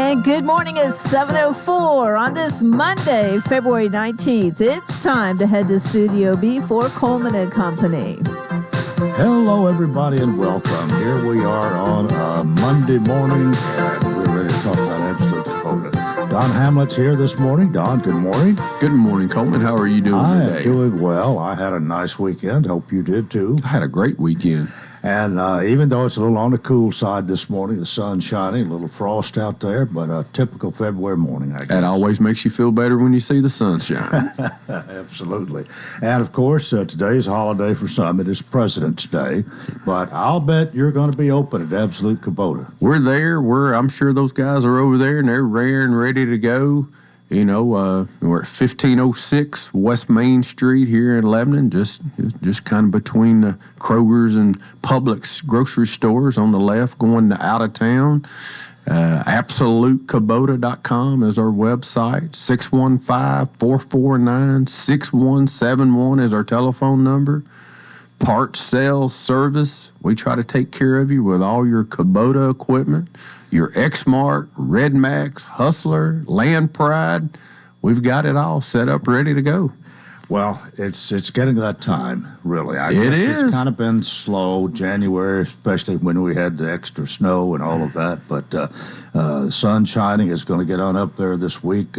And good morning. It's 7:04 on this Monday, February 19th. It's time to head to Studio B for Coleman and Company. Hello, everybody, and welcome. Here we are on a Monday morning, and we're ready to talk about Absolute Kubota. Don Hamlet's here this morning. Don, good morning. Good morning, Coleman. How are you doing today? I am doing well. I had a nice weekend. Hope you did, too. I had a great weekend. And even though it's a little on the cool side this morning, the sun's shining, a little frost out there, but a typical February morning, I guess. That always makes you feel better when you see the sunshine. Absolutely. And, of course, today's a holiday for some. It is President's Day. But I'll bet you're going to be open at Absolute Kubota. We're there. I'm sure those guys are over there, and they're raring, ready to go. You know, we're at 1506 West Main Street here in Lebanon, just kind of between the Kroger's and Publix grocery stores on the left, going to out of town. AbsoluteKubota.com is our website. 615-449-6171 is our telephone number. Parts, sales, service. We try to take care of you with all your Kubota equipment. Your Exmark, Red Max, Hustler, Land Pride. We've got it all set up, ready to go. Well, it's getting that time, really. I guess it's kind of been slow, January, especially when we had the extra snow and all of that. But the sun shining is going to get on up there this week.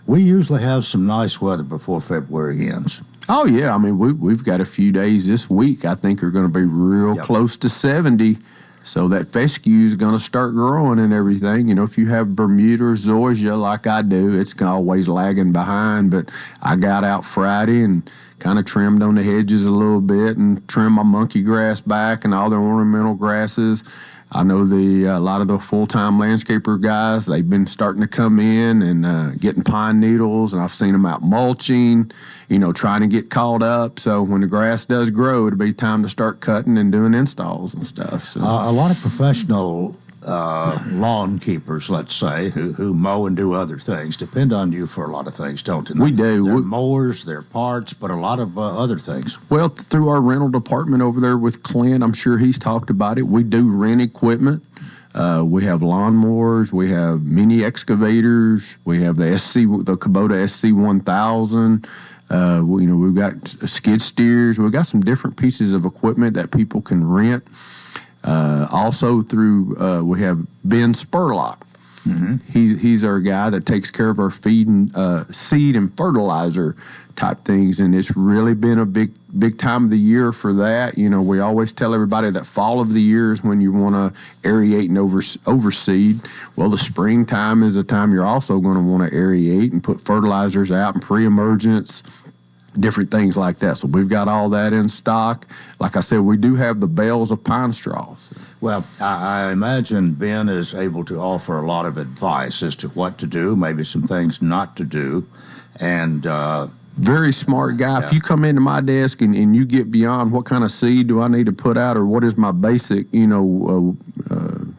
We usually have some nice weather before February ends. Oh, yeah. I mean, we've got a few days this week I think are going to be real close to 70. So that fescue is going to start growing and everything. You know, if you have Bermuda or zoysia like I do, it's always lagging behind. But I got out Friday and kind of trimmed on the hedges a little bit and trimmed my monkey grass back and all the ornamental grasses. I know a lot of the full-time landscaper guys, they've been starting to come in and getting pine needles, and I've seen them out mulching, you know, trying to get caught up. So when the grass does grow, it'll be time to start cutting and doing installs and stuff. So a lot of professional lawn keepers, let's say, who mow and do other things, depend on you for a lot of things, don't they? We do. They're mowers, they're parts, but a lot of other things. Well, through our rental department over there with Clint, I'm sure he's talked about it. We do rent equipment. We have lawnmowers, we have mini excavators, we have the Kubota SC1000. We've got skid steers. We've got some different pieces of equipment that people can rent. Also through, we have Ben Spurlock. Mm-hmm. He's our guy that takes care of our feed and seed and fertilizer type things, and it's really been a big time of the year for that. You know, we always tell everybody that fall of the year is when you want to aerate and overseed. Well, the springtime is a time you're also going to want to aerate and put fertilizers out and pre-emergence, different things like that. So we've got all that in stock. Like I said, we do have the bales of pine straws. Well, I imagine Ben is able to offer a lot of advice as to what to do, maybe some things not to do, and very smart guy. Yeah. If you come into my desk and you get beyond what kind of seed do I need to put out or what is my basic,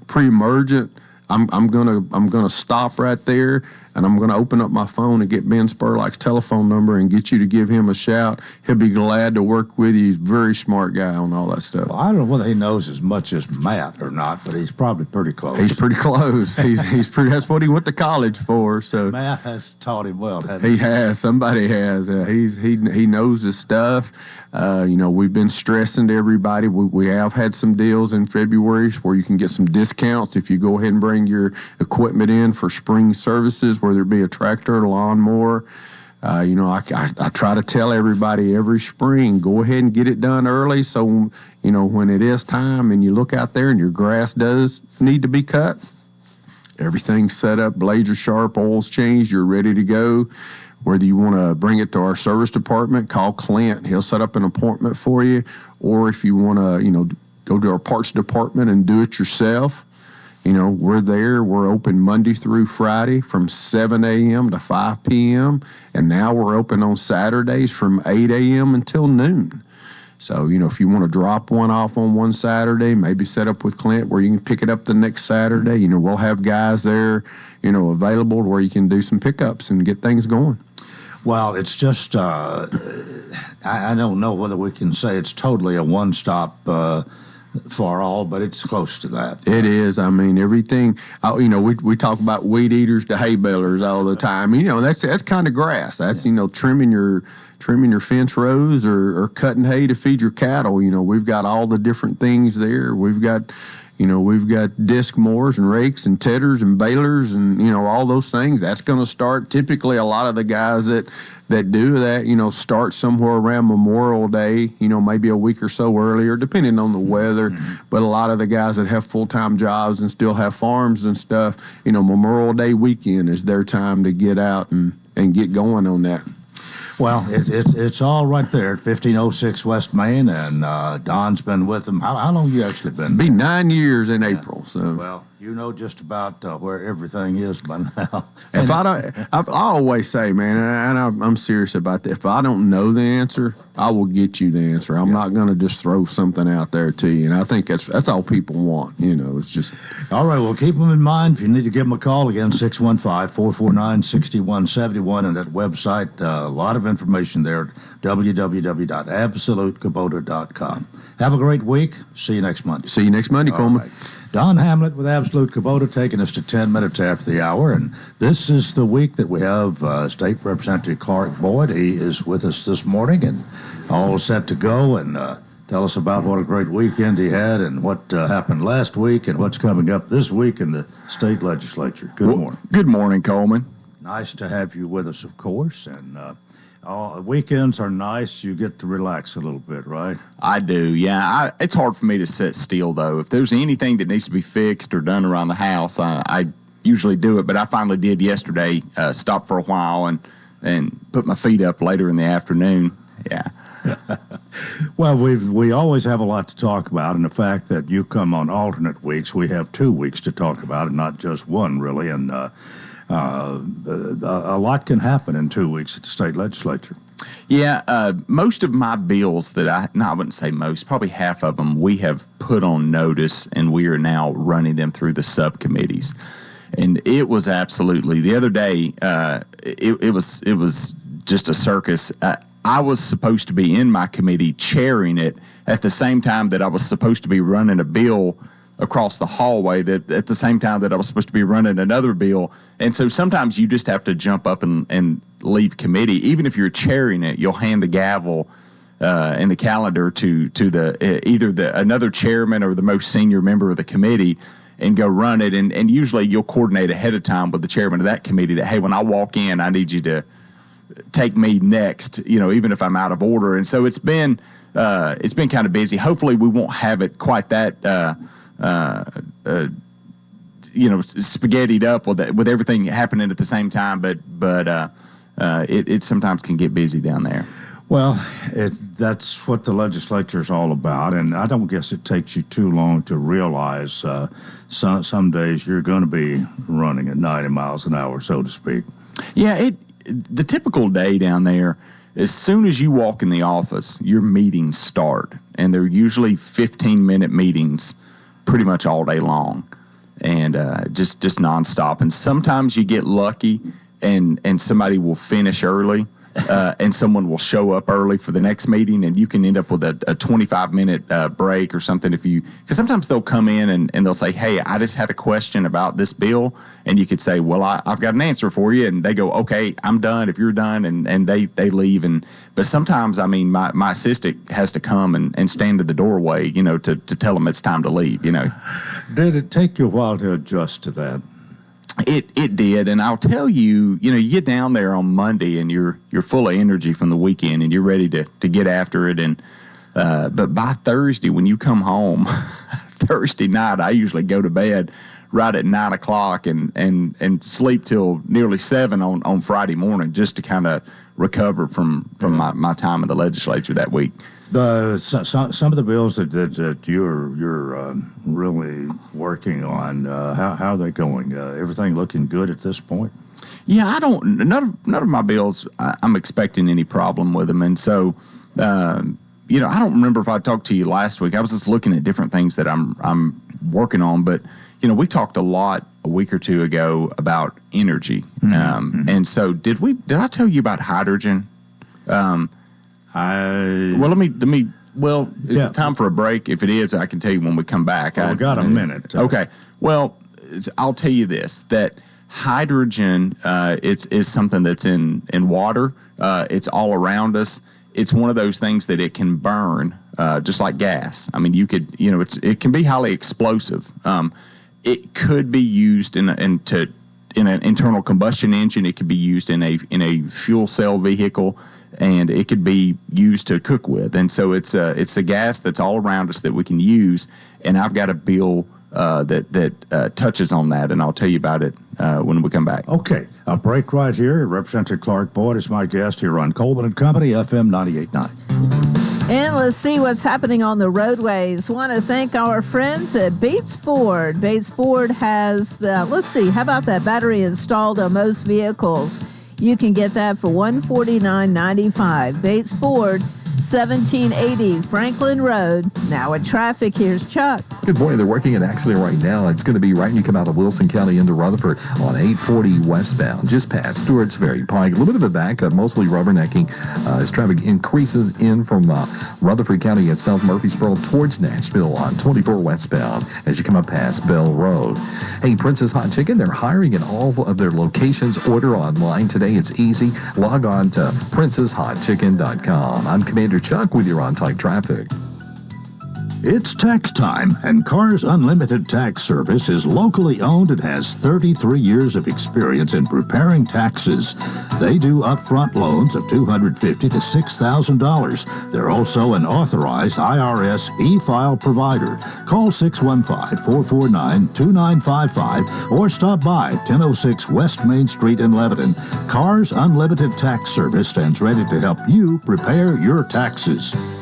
pre-emergent, I'm gonna stop right there, and I'm gonna open up my phone and get Ben Spurlock's telephone number and get you to give him a shout. He'll be glad to work with you. He's a very smart guy on all that stuff. Well, I don't know whether he knows as much as Matt or not, but he's probably pretty close. He's pretty close. He's pretty. That's what he went to college for. So Matt has taught him well, hasn't he? He has. Somebody has. He knows his stuff. We've been stressing to everybody. We have had some deals in February where you can get some discounts if you go ahead and bring your equipment in for spring services, whether it be a tractor, a lawnmower. I try to tell everybody every spring, go ahead and get it done early. So, when it is time and you look out there and your grass does need to be cut, everything's set up, blades are sharp, oil's changed, you're ready to go. Whether you want to bring it to our service department, call Clint. He'll set up an appointment for you. Or if you want to, go to our parts department and do it yourself, we're there. We're open Monday through Friday from 7 a.m. to 5 p.m. And now we're open on Saturdays from 8 a.m. until noon. So, if you want to drop one off on one Saturday, maybe set up with Clint where you can pick it up the next Saturday. We'll have guys there, available where you can do some pickups and get things going. Well, it's just, I don't know whether we can say it's totally a one-stop for all, but it's close to that. It is. I mean, everything. We talk about weed eaters to hay balers all the time. That's kind of grass. That's trimming your fence rows or cutting hay to feed your cattle. We've got all the different things there. We've got disc mowers and rakes and tedders and balers and all those things. That's going to start. Typically, a lot of the guys that do that, start somewhere around Memorial Day, maybe a week or so earlier, depending on the weather. Mm-hmm. But a lot of the guys that have full-time jobs and still have farms and stuff, Memorial Day weekend is their time to get out and get going on that. Well, it's all right there at 1506 West Main, and Don's been with them. How long have you actually been? Be 9 years in April. So well, you know just about where everything is by now. If I always say, man, and I'm serious about that. If I don't know the answer, I will get you the answer. I'm not going to just throw something out there to you. And I think that's all people want. It's just all right. Well, keep them in mind. If you need to give them a call again, 615-449-6171, and that website. A lot of information there at www.absolutekubota.com. Have a great week. See you next Monday. See you next Monday, Coleman. Right. Don Hamlet with Absolute Kubota taking us to 10 minutes after the hour. And this is the week that we have State Representative Clark Boyd. He is with us this morning and all set to go and tell us about what a great weekend he had and what happened last week and what's coming up this week in the state legislature. Good morning. Good morning, Coleman. Nice to have you with us, of course. And weekends are nice. You get to relax a little bit, right? I do, yeah. It's hard for me to sit still, though. If there's anything that needs to be fixed or done around the house, I usually do it. But I finally did yesterday, stop for a while and put my feet up later in the afternoon. Yeah. Well, we always have a lot to talk about, and the fact that you come on alternate weeks, we have 2 weeks to talk about it, not just one, really. And a lot can happen in 2 weeks at the state legislature. Yeah, most of my bills that I wouldn't say most, probably half of them we have put on notice, and we are now running them through the subcommittees. And it was absolutely, the other day, it was just a circus. I was supposed to be in my committee chairing it at the same time that I was supposed to be running a bill across the hallway, that at the same time that I was supposed to be running another bill. And so sometimes you just have to jump up and leave committee. Even if you're chairing it, you'll hand the gavel and the calendar to the either another chairman or the most senior member of the committee and go run it. And usually you'll coordinate ahead of time with the chairman of that committee that, hey, when I walk in, I need you to take me next, even if I'm out of order. And so it's been kind of busy. Hopefully we won't have it quite that spaghettied up with everything happening at the same time, but it sometimes can get busy down there. Well, that's what the legislature is all about, and I don't guess it takes you too long to realize some days you're going to be running at 90 miles an hour, so to speak. Yeah, the typical day down there, as soon as you walk in the office, your meetings start, and they're usually 15-minute meetings pretty much all day long, and just nonstop. And sometimes you get lucky, and somebody will finish early, and someone will show up early for the next meeting, and you can end up with a 25-minute break or something. Because sometimes they'll come in and they'll say, hey, I just had a question about this bill, and you could say, well, I've got an answer for you, and they go, okay, I'm done if you're done, and they leave. But sometimes, I mean, my assistant has to come and stand at the doorway, to tell them it's time to leave, Did it take you a while to adjust to that? It did, and I'll tell you, you get down there on Monday and you're full of energy from the weekend and you're ready to get after it. And but by Thursday, when you come home, Thursday night, I usually go to bed right at 9 o'clock and sleep till nearly 7 on Friday morning just to kind of recover from my time in the legislature that week. Some of the bills that you're really working on, how are they going? Everything looking good at this point? Yeah, none of my bills, I'm expecting any problem with them. And so, I don't remember if I talked to you last week. I was just looking at different things that I'm working on. But, we talked a lot a week or two ago about energy. Mm-hmm. And so did I tell you about hydrogen? Well, let me Well, is it time for a break? If it is, I can tell you when we come back. Well, we got a minute. Okay. Well, I'll tell you this, that hydrogen is something that's in water. It's all around us. It's one of those things that it can burn just like gas. I mean, it can be highly explosive. It could be used in an internal combustion engine. It could be used in a fuel cell vehicle, and it could be used to cook with. And so it's a gas that's all around us that we can use. And I've got a bill that touches on that, and I'll tell you about it when we come back. Okay, a break right here. Representative Clark Boyd is my guest here on Coleman and Company, FM 98.9. And let's see what's happening on the roadways. Want to thank our friends at Bates Ford. Bates Ford has, let's see, how about that battery installed on most vehicles? You can get that for $149.95. Bates Ford, 1780 Franklin Road. Now in traffic, here's Chuck. Good morning. They're working an accident right now. It's going to be right when you come out of Wilson County into Rutherford on 840 westbound, just past Stewart's Ferry Pike. A little bit of a backup, mostly rubbernecking as traffic increases in from Rutherford County at South Murfreesboro towards Nashville on 24 westbound as you come up past Bell Road. Hey, Princess Hot Chicken, they're hiring in all of their locations. Order online today. It's easy. Log on to princesshotchicken.com. I'm Commander Chuck with your on-time traffic. It's tax time, and Cars Unlimited Tax Service is locally owned and has 33 years of experience in preparing taxes. They do upfront loans of $250 to $6,000. They're also an authorized IRS e-file provider. Call 615-449-2955 or stop by 1006 West Main Street in Lebanon. Cars Unlimited Tax Service stands ready to help you prepare your taxes.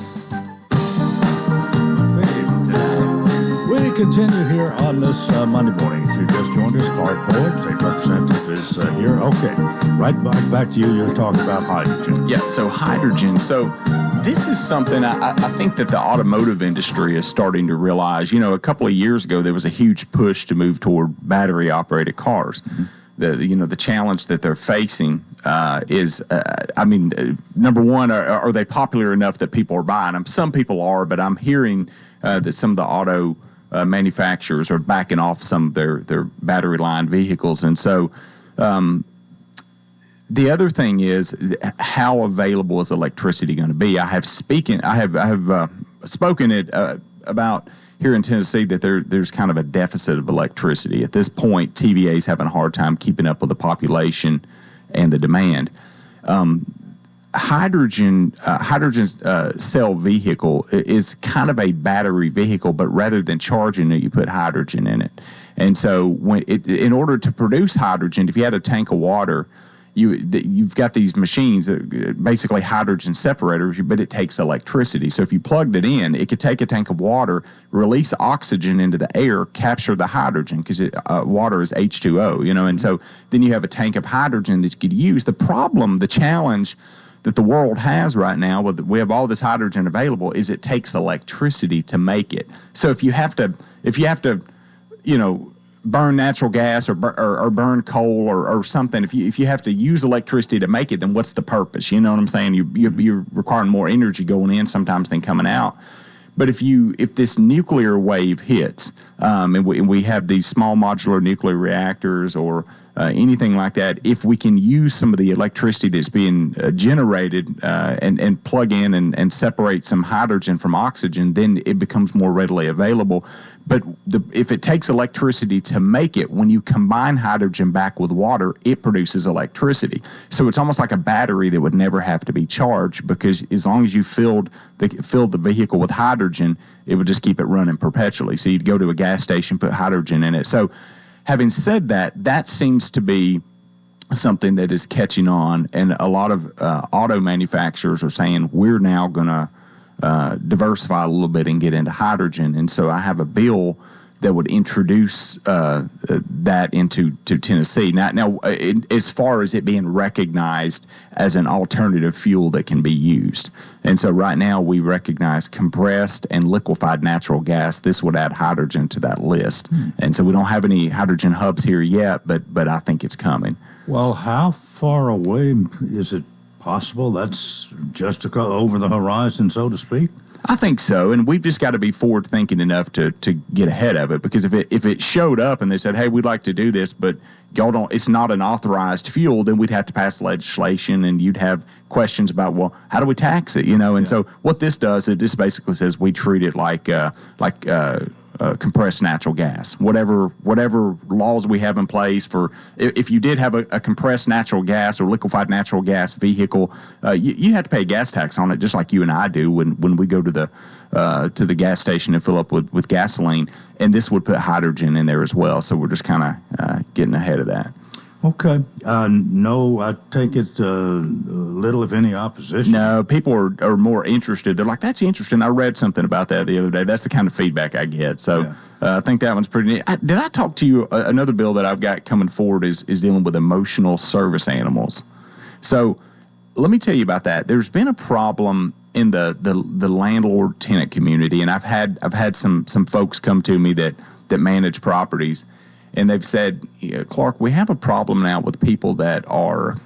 We continue here on this Monday morning. If you just joined us, Clark Boyd, State Representative, is here. Okay, right back to you. You're talking about hydrogen. Yeah, so hydrogen. So this is something I think that the automotive industry is starting to realize. You know, a couple of years ago, there was a huge push to move toward battery-operated cars. Mm-hmm. The challenge that they're facing is, number one, are they popular enough that people are buying them? Some people are, but I'm hearing that some of the auto manufacturers are backing off some of their battery line vehicles. And so the other thing is, how available is electricity going to be? I have spoken about here in Tennessee that there's kind of a deficit of electricity. At this point, TVA is having a hard time keeping up with the population and the demand. Hydrogen cell vehicle is kind of a battery vehicle, but rather than charging it, you put hydrogen in it. And so in order to produce hydrogen, if you had a tank of water, you've got these machines that basically hydrogen separators, but it takes electricity. So if you plugged it in, it could take a tank of water, release oxygen into the air, capture the hydrogen, because water is H2O, and so then you have a tank of hydrogen that you could use. The challenge that the world has right now, we have all this hydrogen available, is it takes electricity to make it. So if you have to, burn natural gas or burn coal or something, if you have to use electricity to make it, then what's the purpose? You know what I'm saying? You're requiring more energy going in sometimes than coming out. But if this nuclear wave hits, and we have these small modular nuclear reactors or anything like that, if we can use some of the electricity that's being generated and plug in and separate some hydrogen from oxygen, then it becomes more readily available. But if it takes electricity to make it, when you combine hydrogen back with water, it produces electricity. So it's almost like a battery that would never have to be charged, because as long as you filled the vehicle with hydrogen, it would just keep it running perpetually. So you'd go to a gas station, put hydrogen in it. So having said that, that seems to be something that is catching on, and a lot of auto manufacturers are saying we're now going to diversify a little bit and get into hydrogen. And so I have a bill that would introduce that into Tennessee. Now, as far as it being recognized as an alternative fuel that can be used. And so right now we recognize compressed and liquefied natural gas. This would add hydrogen to that list. And so we don't have any hydrogen hubs here yet, but I think it's coming. Well, how far away is it possible that's just over the horizon, so to speak? I think so, and we've just got to be forward thinking enough to get ahead of it. Because if it showed up and they said, "Hey, we'd like to do this, but y'all don't," it's not an authorized fuel, then we'd have to pass legislation, and you'd have questions about, well, how do we tax it? And so what this does, it just basically says we treat it like compressed natural gas. Whatever laws we have in place for, if you did have a compressed natural gas or liquefied natural gas vehicle, you have to pay a gas tax on it, just like you and I do when we go to the gas station and fill up with gasoline. And this would put hydrogen in there as well. So we're just kind of getting ahead of that. Okay. No, I take it little, if any, opposition. No, people are more interested. They're like, that's interesting. I read something about that the other day. That's the kind of feedback I get. So I think that one's pretty neat. Did I talk to you? Another bill that I've got coming forward is dealing with emotional service animals. So let me tell you about that. There's been a problem in the landlord tenant community, and I've had some folks come to me that manage properties. And they've said, Clark, we have a problem now with people that are,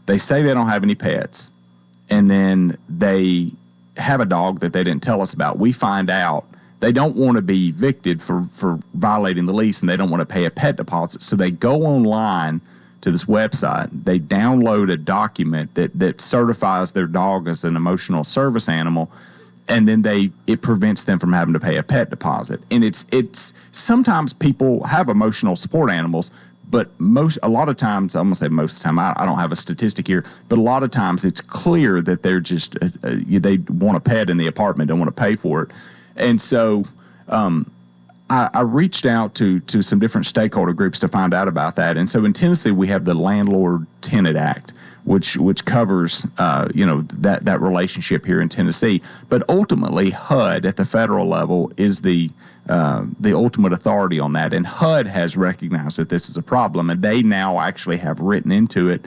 they say they don't have any pets, and then they have a dog that they didn't tell us about. We find out they don't want to be evicted for violating the lease, and they don't want to pay a pet deposit. So they go online to this website. They download a document that certifies their dog as an emotional service animal, and then it prevents them from having to pay a pet deposit. And it's sometimes people have emotional support animals, but a lot of times, I'm going to say most of the time, I don't have a statistic here, but a lot of times it's clear that they're just, they want a pet in the apartment, don't want to pay for it. And so I reached out to some different stakeholder groups to find out about that. And so in Tennessee, we have the Landlord Tenant Act, which covers that relationship here in Tennessee. But ultimately, HUD at the federal level is the ultimate authority on that, and HUD has recognized that this is a problem, and they now actually have written into it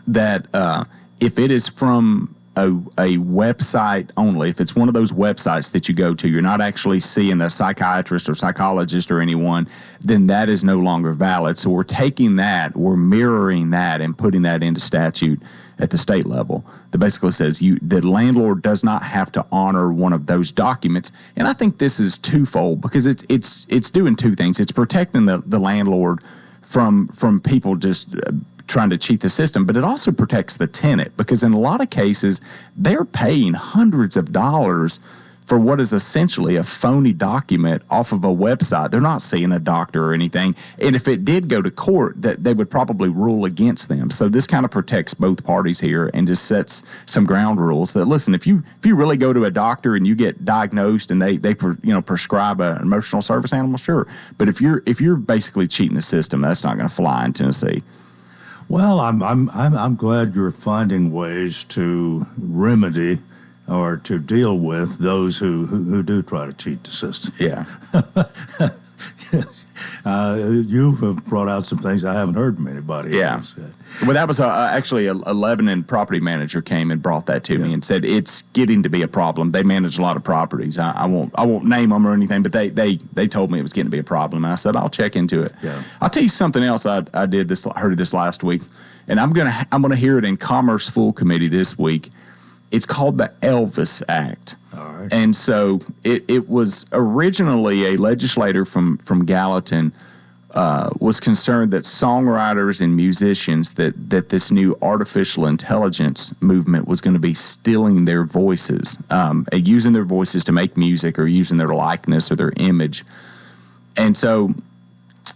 that if it is from a website only, if it's one of those websites that you go to, you're not actually seeing a psychiatrist or psychologist or anyone, then that is no longer valid. So we're taking that, we're mirroring that and putting that into statute at the state level that basically says the landlord does not have to honor one of those documents. And I think this is twofold, because it's doing two things. It's protecting the landlord from people just trying to cheat the system, but it also protects the tenant, because in a lot of cases they're paying hundreds of dollars for what is essentially a phony document off of a website. They're not seeing a doctor or anything, and if it did go to court, that they would probably rule against them. So this kind of protects both parties here and just sets some ground rules that, listen, if you really go to a doctor and you get diagnosed and they prescribe an emotional service animal, sure, but if you're basically cheating the system, that's not going to fly in Tennessee. Well, I'm glad you're finding ways to remedy or to deal with those who do try to cheat the system. Yeah. You have brought out some things I haven't heard from anybody else. Well, that was actually a Lebanon property manager came and brought that to me and said it's getting to be a problem. They manage a lot of properties. I won't name them or anything, but they told me it was getting to be a problem, and I said I'll check into it. Yeah. I'll tell you something else I heard this last week, and I'm gonna hear it in Commerce Full Committee this week. It's called the Elvis Act. All right. And so it was originally a legislator from Gallatin was concerned that songwriters and musicians, that this new artificial intelligence movement was going to be stealing their voices, using their voices to make music, or using their likeness or their image. And so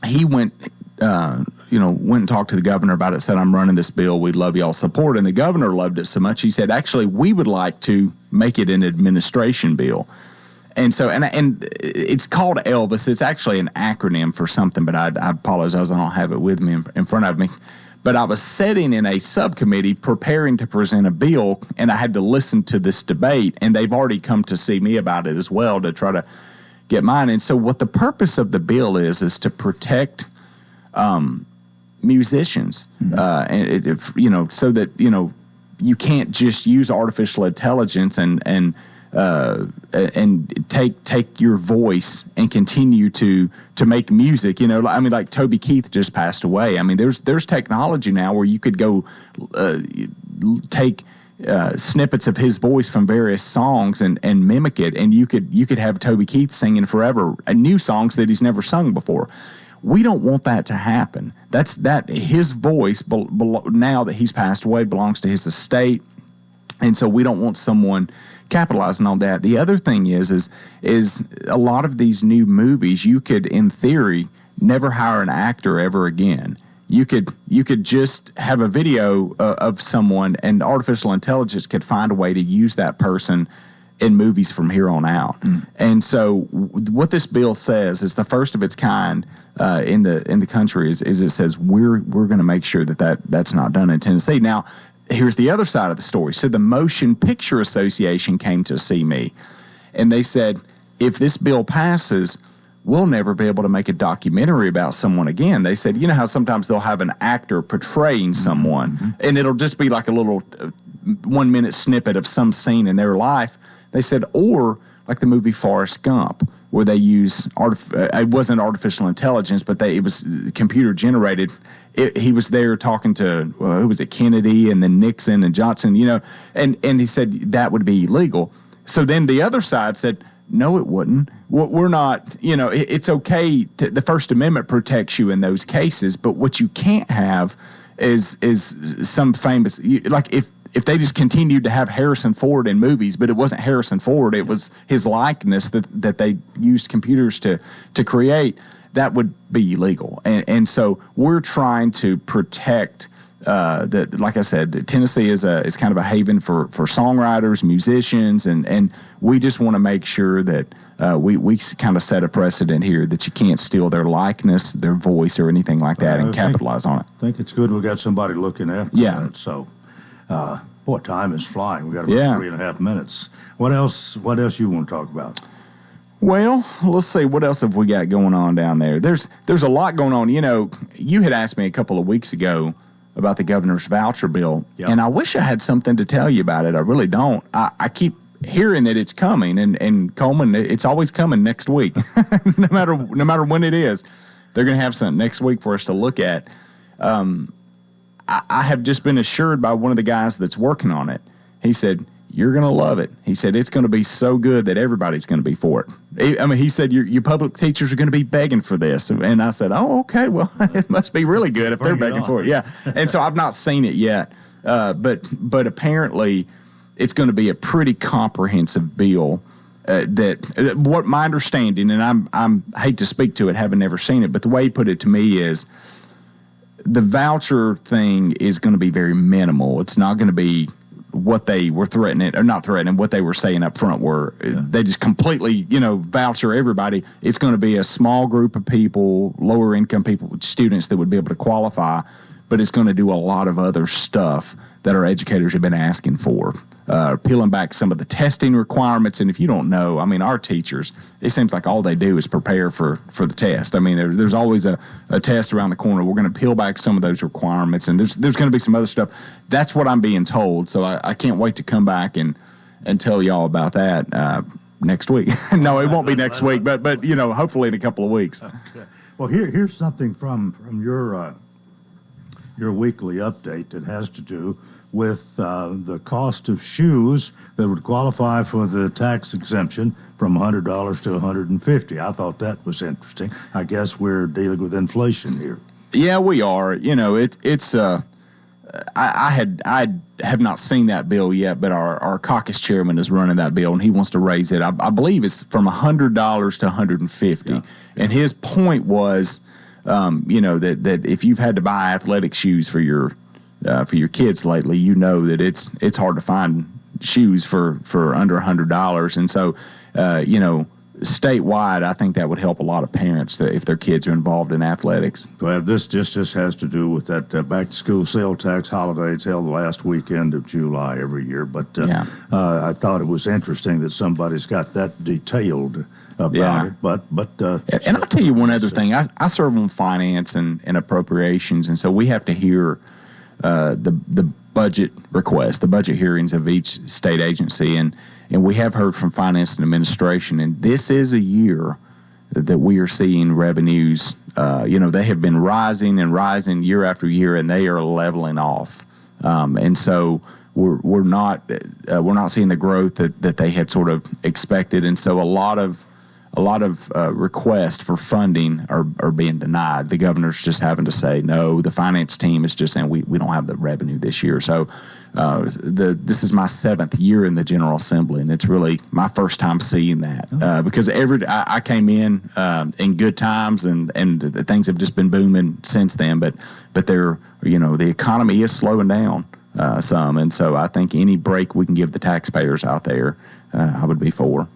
he went and talked to the governor about it, said, I'm running this bill, we'd love y'all's support. And the governor loved it so much, he said, actually, we would like to make it an administration bill. And so, and it's called Elvis. It's actually an acronym for something, but I apologize, I don't have it with me in front of me. But I was sitting in a subcommittee preparing to present a bill, and I had to listen to this debate, and they've already come to see me about it as well to try to get mine. And so what the purpose of the bill is to protect musicians, and so that you can't just use artificial intelligence and take your voice and continue to make music. I mean, like Toby Keith just passed away. I mean, there's technology now where you could go take snippets of his voice from various songs and mimic it, and you could have Toby Keith singing forever new songs that he's never sung before. We don't want that to happen. His voice now that he's passed away belongs to his estate, and so we don't want someone capitalizing on that. The other thing is a lot of these new movies, you could, in theory, never hire an actor ever again. You could just have a video of someone, and artificial intelligence could find a way to use that person in movies from here on out. And so what this bill says is the first of its kind in the country is it says we're going to make sure that's not done in Tennessee. Now, here's the other side of the story. So the Motion Picture Association came to see me, and they said, if this bill passes, we'll never be able to make a documentary about someone again. They said, you know how sometimes they'll have an actor portraying someone, and it'll just be like a little 1 minute snippet of some scene in their life. They said, or like the movie Forrest Gump, where they use it wasn't artificial intelligence, but it was computer generated. He was there talking to who was it, Kennedy, and then Nixon and Johnson, and he said that would be illegal. So then the other side said, no, it wouldn't. We're not, it's okay. The First Amendment protects you in those cases, but what you can't have is some famous, like if they just continued to have Harrison Ford in movies, but it wasn't Harrison Ford, it was his likeness that they used computers to create, that would be illegal. And so we're trying to protect like I said, Tennessee is kind of a haven for songwriters, musicians, and we just want to make sure that we kind of set a precedent here that you can't steal their likeness, their voice, or anything like that and capitalize on it. I think it's good we got somebody looking after that. So, boy, time is flying. We got about 3.5 minutes. What else you want to talk about? Well, let's see. What else have we got going on down there? There's a lot going on. You had asked me a couple of weeks ago about the governor's voucher bill, and I wish I had something to tell you about it. I really don't. I keep hearing that it's coming, and Coleman, it's always coming next week, no matter when it is. They're going to have something next week for us to look at. I have just been assured by one of the guys that's working on it. He said, you're going to love it. He said, it's going to be so good that everybody's going to be for it. He said, your public teachers are going to be begging for this. And I said, oh, okay, well, it must be really good if they're begging for it. Yeah. And so I've not seen it yet. But apparently it's going to be a pretty comprehensive bill that what my understanding, and I hate to speak to it, having never seen it, but the way he put it to me is the voucher thing is going to be very minimal. It's not going to be what they were threatening, or not threatening, what they were saying up front were they just completely, voucher everybody. It's going to be a small group of people, lower income people, students that would be able to qualify, but it's going to do a lot of other stuff that our educators have been asking for. Peeling back some of the testing requirements. And if you don't know, our teachers, it seems like all they do is prepare for the test. There's always a test around the corner. We're going to peel back some of those requirements, and there's going to be some other stuff. That's what I'm being told. So I can't wait to come back and tell y'all about that next week. No, it won't be next week, but hopefully in a couple of weeks. Okay. Well, here's something from your weekly update that has to do with the cost of shoes that would qualify for the tax exemption from $100 to $150. I thought that was interesting. I guess we're dealing with inflation here. Yeah, we are. It's I have not seen that bill yet, but our caucus chairman is running that bill, and he wants to raise it. I believe it's from $100 to $150. Yeah. And his point was, that if you've had to buy athletic shoes for your kids lately, that it's hard to find shoes for under $100. And so, statewide, I think that would help a lot of parents if their kids are involved in athletics. Well, this just has to do with that back-to-school sale tax holiday. It's held the last weekend of July every year. But I thought it was interesting that somebody's got that detailed about it. But and I'll tell you one other thing. I serve on finance and appropriations, and so we have to hear the budget requests, the budget hearings of each state agency, and we have heard from finance and administration, and this is a year that we are seeing revenues, they have been rising and rising year after year, and they are leveling off. And so we're not seeing the growth that they had sort of expected, and so a lot of requests for funding are being denied. The governor's just having to say no. The finance team is just saying we don't have the revenue this year. So this is my 7th year in the General Assembly, and it's really my first time seeing that because I came in good times, and things have just been booming since then. But the economy is slowing down some, and so I think any break we can give the taxpayers out there, I would be for.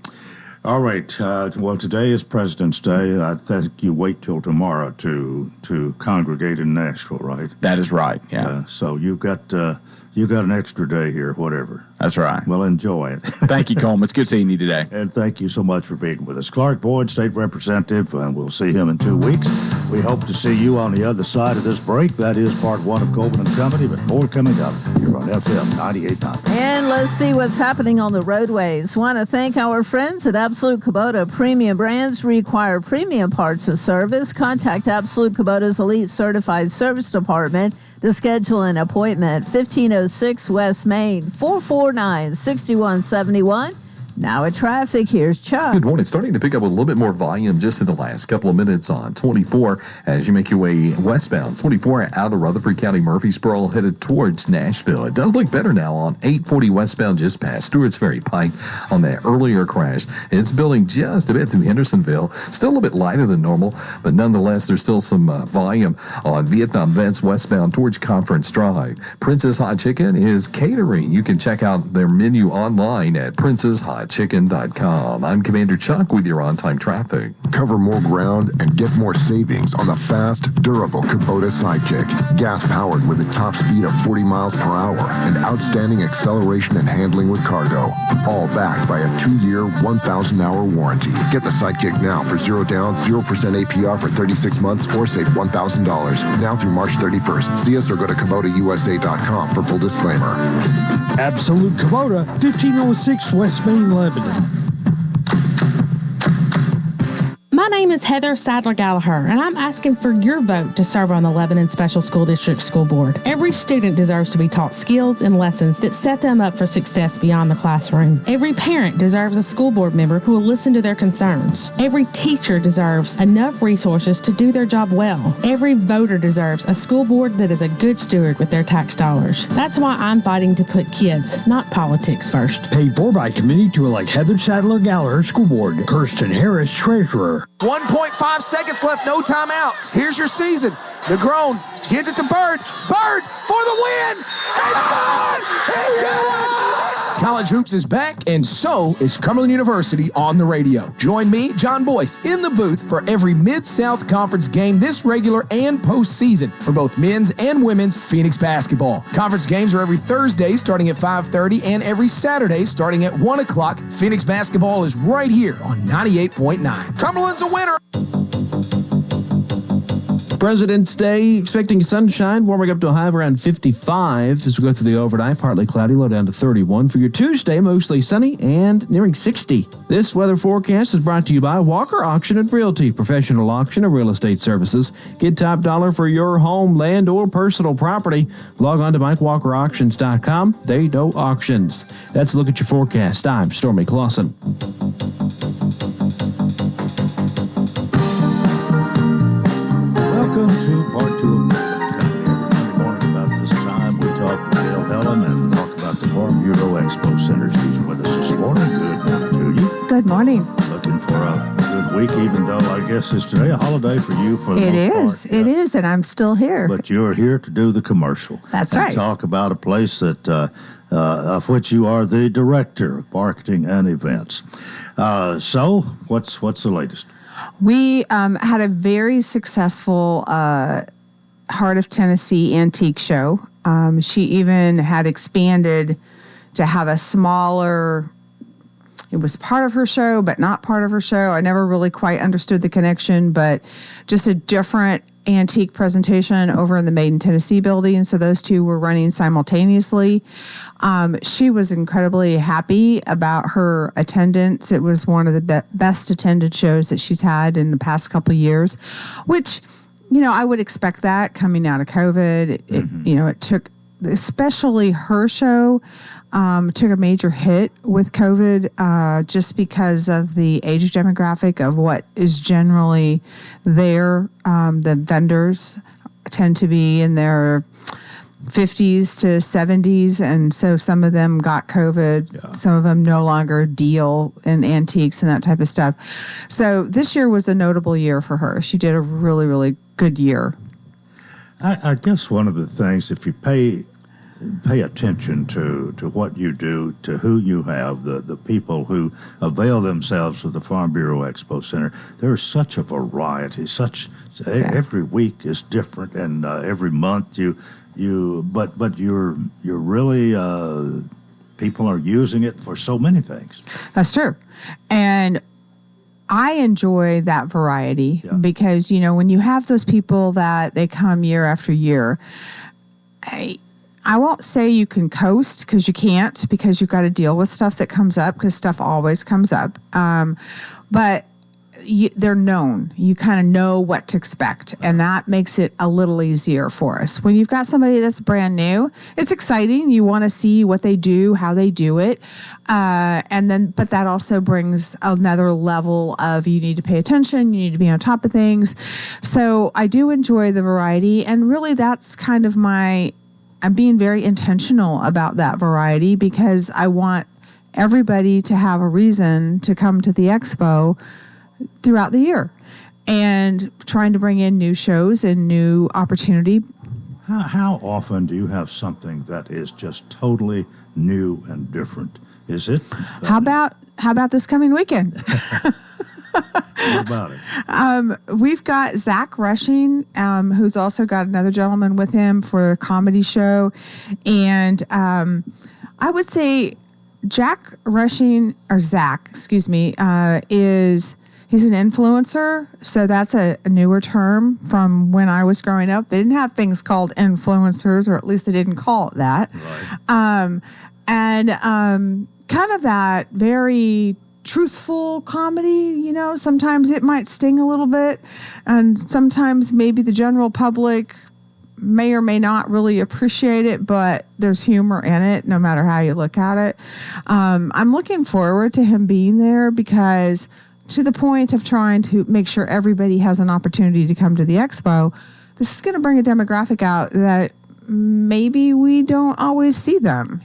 All right. Well, today is President's Day. I think you wait till tomorrow to congregate in Nashville, right? That is right. Yeah. So you've got an extra day here, whatever. That's right. Well, enjoy it. Thank you, Coleman. It's good seeing you today. And thank you so much for being with us. Clark Boyd, State Representative, and we'll see him in 2 weeks. We hope to see you on the other side of this break. That is part 1 of Coleman and Company, but more coming up here on FM 98.9. And let's see what's happening on the roadways. Want to thank our friends at Absolute Kubota. Premium brands require premium parts and service. Contact Absolute Kubota's Elite Certified Service Department to schedule an appointment. 1506 West Main, 449-6171. Now at traffic, here's Chuck. Good morning. Starting to pick up a little bit more volume just in the last couple of minutes on 24 as you make your way westbound. 24 out of Rutherford County, Murfreesboro, headed towards Nashville. It does look better now on 840 westbound just past Stewart's Ferry Pike on that earlier crash. It's building just a bit through Hendersonville. Still a bit lighter than normal, but nonetheless, there's still some volume on Vietnam Vets westbound towards Conference Drive. Princess Hot Chicken is catering. You can check out their menu online at princesshotchicken.com. I'm Commander Chuck with your on-time traffic. Cover more ground and get more savings on the fast, durable Kubota Sidekick. Gas-powered with a top speed of 40 miles per hour and outstanding acceleration and handling with cargo. All backed by a 2-year, 1,000-hour warranty. Get the Sidekick now for 0 down, 0% APR for 36 months or save $1,000. Now through March 31st. See us or go to KubotaUSA.com for full disclaimer. Absolute Kubota, 1506 West Main, Lebanon. My name is Heather Sadler-Gallagher, and I'm asking for your vote to serve on the Lebanon Special School District School Board. Every student deserves to be taught skills and lessons that set them up for success beyond the classroom. Every parent deserves a school board member who will listen to their concerns. Every teacher deserves enough resources to do their job well. Every voter deserves a school board that is a good steward with their tax dollars. That's why I'm fighting to put kids, not politics, first. Paid for by committee to elect Heather Sadler-Gallagher, School Board. Kirsten Harris, Treasurer. 1.5 seconds left, no timeouts. Here's your season. Negron gives it to Bird. Bird for the win! It's gone! He did it! College Hoops is back, and so is Cumberland University on the radio. Join me, John Boyce, in the booth for every Mid-South Conference game this regular and postseason for both men's and women's Phoenix basketball. Conference games are every Thursday starting at 5:30 and every Saturday starting at 1 o'clock. Phoenix basketball is right here on 98.9. Cumberland's a winner. President's Day, expecting sunshine, warming up to a high of around 55 as we go through the overnight. Partly cloudy, low down to 31. For your Tuesday, mostly sunny and nearing 60. This weather forecast is brought to you by Walker Auction and Realty, professional auction and real estate services. Get top dollar for your home, land, or personal property. Log on to MikeWalkerAuctions.com. They know auctions. That's a look at your forecast. I'm Stormy Clausen. Welcome to part 2 of Every morning about this time, we talk to Dale Helen and talk about the Farm Bureau Expo Center. She's with us this morning. Good morning to you. Good morning. Looking for a good week, even though I guess it's today a holiday for you for the most part. It is, and I'm still here. But you're here to do the commercial. That's and right. Talk about a place that of which you are the director of marketing and events. So, what's the latest? We had a very successful Heart of Tennessee antique show. She even had expanded to have a smaller, it was part of her show, but not part of her show. I never really quite understood the connection, but just a different antique presentation over in the Made in Tennessee building. So those two were running simultaneously. She was incredibly happy about her attendance. It was one of the best attended shows that she's had in the past couple of years, which, I would expect that coming out of COVID. It took especially her show, took a major hit with COVID just because of the age demographic of what is generally there. The vendors tend to be in their 50s to 70s, and so some of them got COVID. Yeah. Some of them no longer deal in antiques and that type of stuff. So this year was a notable year for her. She did a really, really good year. I guess one of the things, if you pay attention to what you do, to who you have, the people who avail themselves of the Farm Bureau Expo Center, there's such a variety. Every week is different, and every month but you're really people are using it for so many things. That's true, and I enjoy that variety because when you have those people that they come year after year, I won't say you can coast, because you can't, because you've got to deal with stuff that comes up, because stuff always comes up. But they're known. You kind of know what to expect, and that makes it a little easier for us. When you've got somebody that's brand new, it's exciting. You want to see what they do, how they do it, but that also brings another level of you need to pay attention, you need to be on top of things. So I do enjoy the variety, and really that's kind of I'm being very intentional about that variety, because I want everybody to have a reason to come to the expo throughout the year, and trying to bring in new shows and new opportunity. How often do you have something that is just totally new and different? Is it? How about this coming weekend? What about it? We've got Zach Rushing, who's also got another gentleman with him for a comedy show. And I would say Zach, he's an influencer. So that's a newer term from when I was growing up. They didn't have things called influencers, or at least they didn't call it that. Right. Kind of that very truthful comedy, sometimes it might sting a little bit, and sometimes maybe the general public may or may not really appreciate it, but there's humor in it no matter how you look at it. I'm looking forward to him being there, because to the point of trying to make sure everybody has an opportunity to come to the expo, this is going to bring a demographic out that maybe we don't always see them,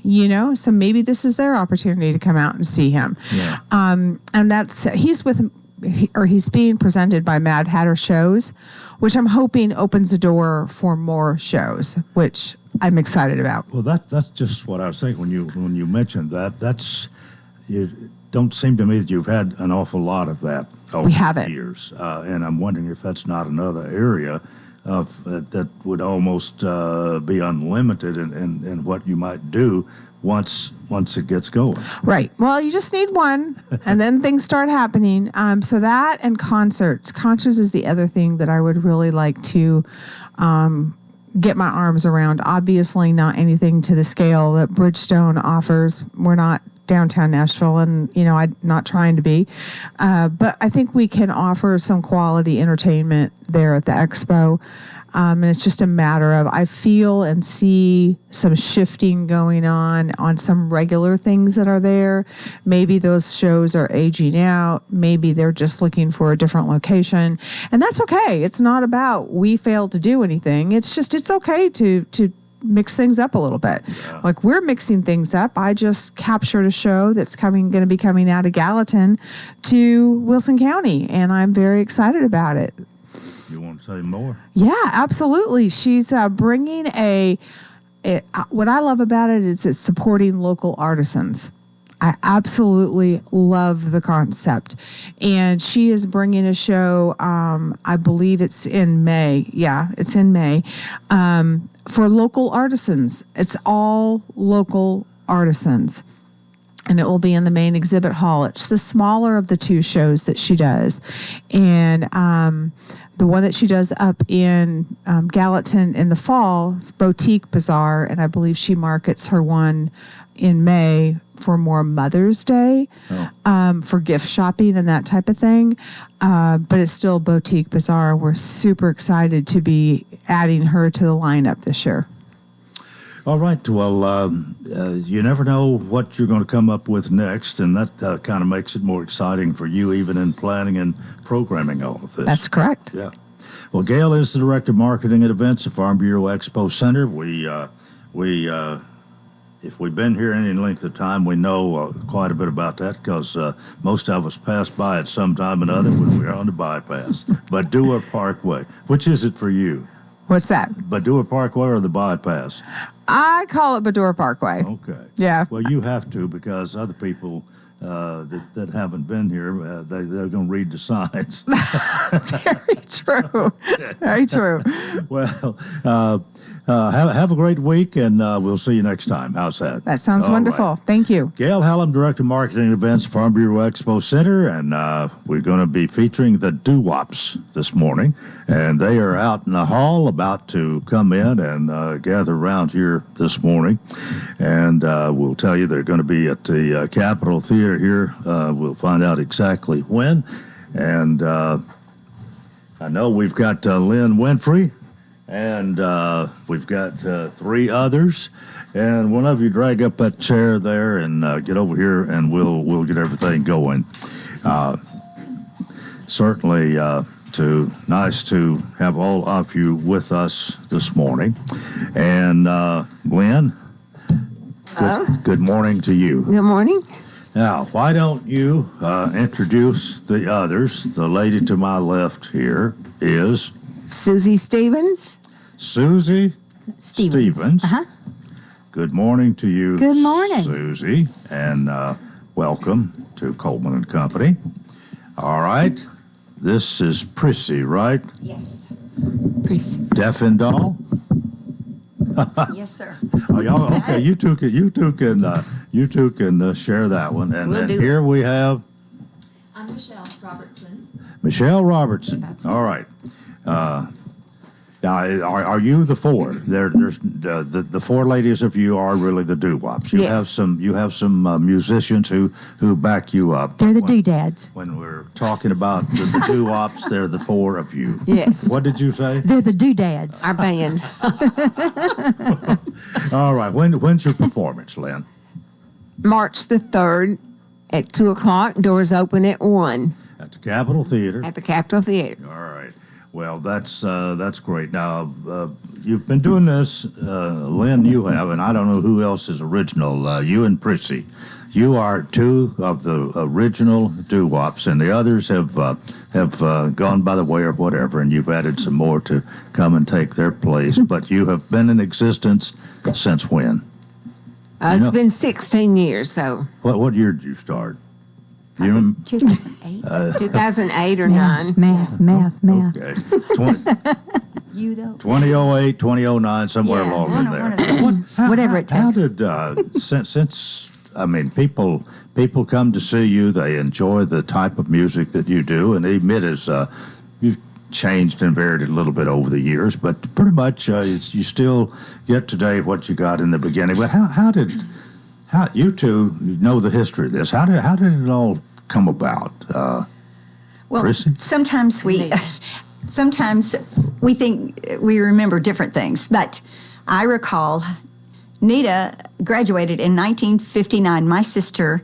so maybe this is their opportunity to come out and see him. Yeah. And he's being presented by Mad Hatter Shows, which I'm hoping opens the door for more shows, which I'm excited about. Well, that's just what I was thinking when you mentioned that. You don't seem to me that you've had an awful lot of that over the years, and I'm wondering if that's not another area that would almost be unlimited in what you might do once it gets going. Right. Well, you just need one, and then things start happening. So that and concerts. Concerts is the other thing that I would really like to get my arms around. Obviously not anything to the scale that Bridgestone offers. We're not downtown Nashville, and I'm not trying to be, but I think we can offer some quality entertainment there at the expo, and it's just a matter of, I feel and see some shifting going on some regular things that are there. Maybe those shows are aging out, maybe they're just looking for a different location, and that's okay. It's not about we failed to do anything. It's okay to mix things up a little bit. Yeah. Like, we're mixing things up. I just captured a show that's going to be coming out of Gallatin to Wilson County, and I'm very excited about it. You want to say more? Yeah, absolutely. She's bringing what I love about it is it's supporting local artisans. I absolutely love the concept. And she is bringing a show, I believe it's in May. Yeah, it's in May, for local artisans. It's all local artisans. And it will be in the main exhibit hall. It's the smaller of the two shows that she does. And the one that she does up in Gallatin in the fall is Boutique Bazaar. And I believe she markets her one in May for more Mother's Day, for gift shopping and that type of thing. But it's still Boutique Bazaar. We're super excited to be adding her to the lineup this year. All right. Well, you never know what you're going to come up with next, and that kind of makes it more exciting for you, even in planning and programming all of this. That's correct. Yeah. Well, Gail is the Director of Marketing and Events at Farm Bureau Expo Center. If we've been here any length of time, we know quite a bit about that because most of us pass by at some time or another when we're on the bypass. Badua Parkway. Which is it for you? What's that? Badua Parkway or the bypass? I call it Badura Parkway. Okay. Yeah. Well, you have to because other people that haven't been here, they're going to read the signs. Very true. Very true. Well, have a great week, and we'll see you next time. How's that? That sounds All wonderful. right. Thank you. Gail Hallam, Director of Marketing and Events, Farm Bureau Expo Center, and we're going to be featuring the doo-wops this morning, and they are out in the hall about to come in and gather around here this morning, and we'll tell you they're going to be at the Capitol Theater here. We'll find out exactly when, and I know we've got Lynn Winfrey, and we've got three others. And one of you drag up that chair there and get over here, and we'll get everything going. Certainly, nice to have all of you with us this morning. And Lynn, good morning to you. Good morning. Now, why don't you introduce the others? The lady to my left here is Susie Stevens. Susie Stevens. Uh-huh. Good morning to you. Good morning. Susie, and welcome to Coleman and Company. All right. This is Prissy, right? Yes. Prissy. Defendall? Yes, sir. Oh, y'all, okay, you two can share that one. And We'll then do here we have I'm Michelle Robertson. Michelle Robertson. That's me. All right. Now, are you the four? There's the four ladies of you are really the doo-wops. You have some musicians who back you up. They're the doodads. When we're talking about the doo-wops, they're the four of you. Yes. What did you say? They're the doodads. Our band. All right. When's your performance, Lynn? March the 3rd at 2 o'clock. Doors open at 1. At the Capitol Theater. At the Capitol Theater. All right. Well, that's great. Now, you've been doing this, Lynn, you have, and I don't know who else is original, you and Prissy. You are two of the original doo-wops, and the others have gone by the way or whatever, and you've added some more to come and take their place. But you have been in existence since when? It's been 16 years, so. What year did you start? You remember? 2008. 2008 or 9. Math. Okay. You, though? 2008, 2009, somewhere along in there. Whatever it takes. How did, since I mean, people come to see you, they enjoy the type of music that you do, and admit as you've changed and varied it a little bit over the years, but pretty much you still get today what you got in the beginning. But how you two know the history of this? How did it all come about? Well, Prissy? sometimes we think we remember different things, but I recall Nita graduated in 1959. My sister,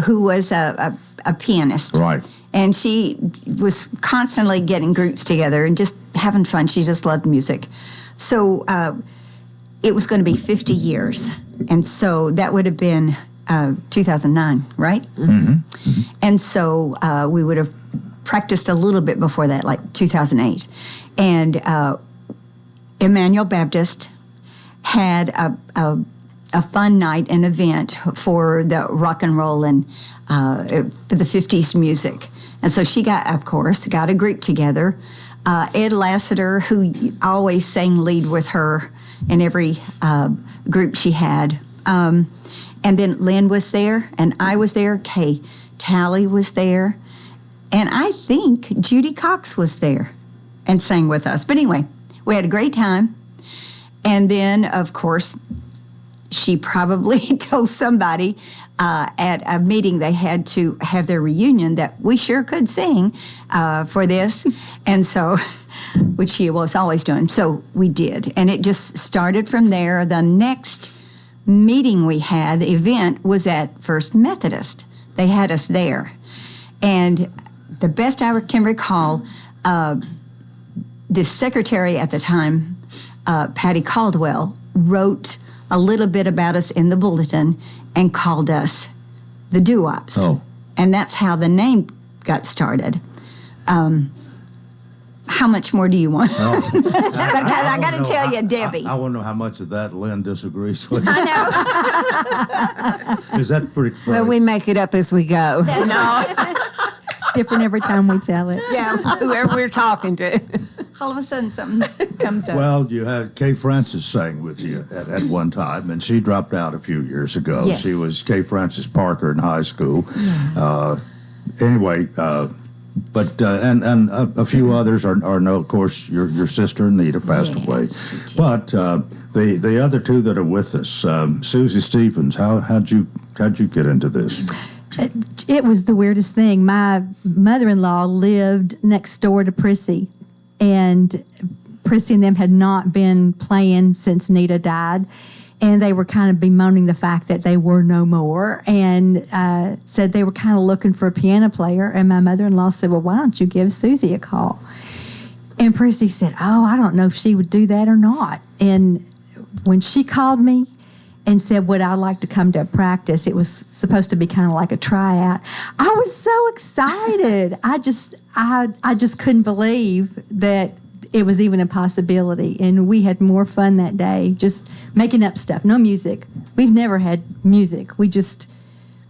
who was a pianist, right, and she was constantly getting groups together and just having fun. She just loved music, so it was going to be 50 years. And so that would have been 2009, right? Mm-hmm. And so we would have practiced a little bit before that, like 2008. And Emmanuel Baptist had a fun night, an event for the rock and roll and for the 50s music. And so she got a group together. Ed Lassiter, who always sang lead with her in every group she had. And then Lynn was there, and I was there. Kay Talley was there. And I think Judy Cox was there and sang with us. But anyway, we had a great time. And then, of course, she probably told somebody at a meeting they had to have their reunion that we sure could sing for this. And so which she was always doing. So we did. And it just started from there. The next meeting we had, the event, was at First Methodist. They had us there. And the best I can recall, the secretary at the time, Patty Caldwell, wrote a little bit about us in the bulletin and called us the Doo-Wops. Oh. And that's how the name got started. How much more do you want? Oh. Because I got to tell you, Debbie. I want to know how much of that Lynn disagrees with. I know. Is that pretty funny? Well, we make it up as we go. No. It's different every time we tell it. Yeah, whoever we're talking to. All of a sudden, something comes up. Well, you had Kay Francis sang with you at one time, and she dropped out a few years ago. Yes. She was Kay Francis Parker in high school. Yeah. Anyway, but and a few others are no. Of course, your sister Anita passed away. But the other two that are with us, Susie Stevens. How'd you get into this? It was the weirdest thing. My mother-in-law lived next door to Prissy, and Prissy and them had not been playing since Nita died, and they were kind of bemoaning the fact that they were no more, and said they were kind of looking for a piano player. And my mother-in-law said, well, why don't you give Susie a call? And Prissy said, oh, I don't know if she would do that or not. And when she called me and said, would I like to come to a practice? It was supposed to be kind of like a tryout. I was so excited. I just couldn't believe that it was even a possibility. And we had more fun that day, just making up stuff. No music. We've never had music. We just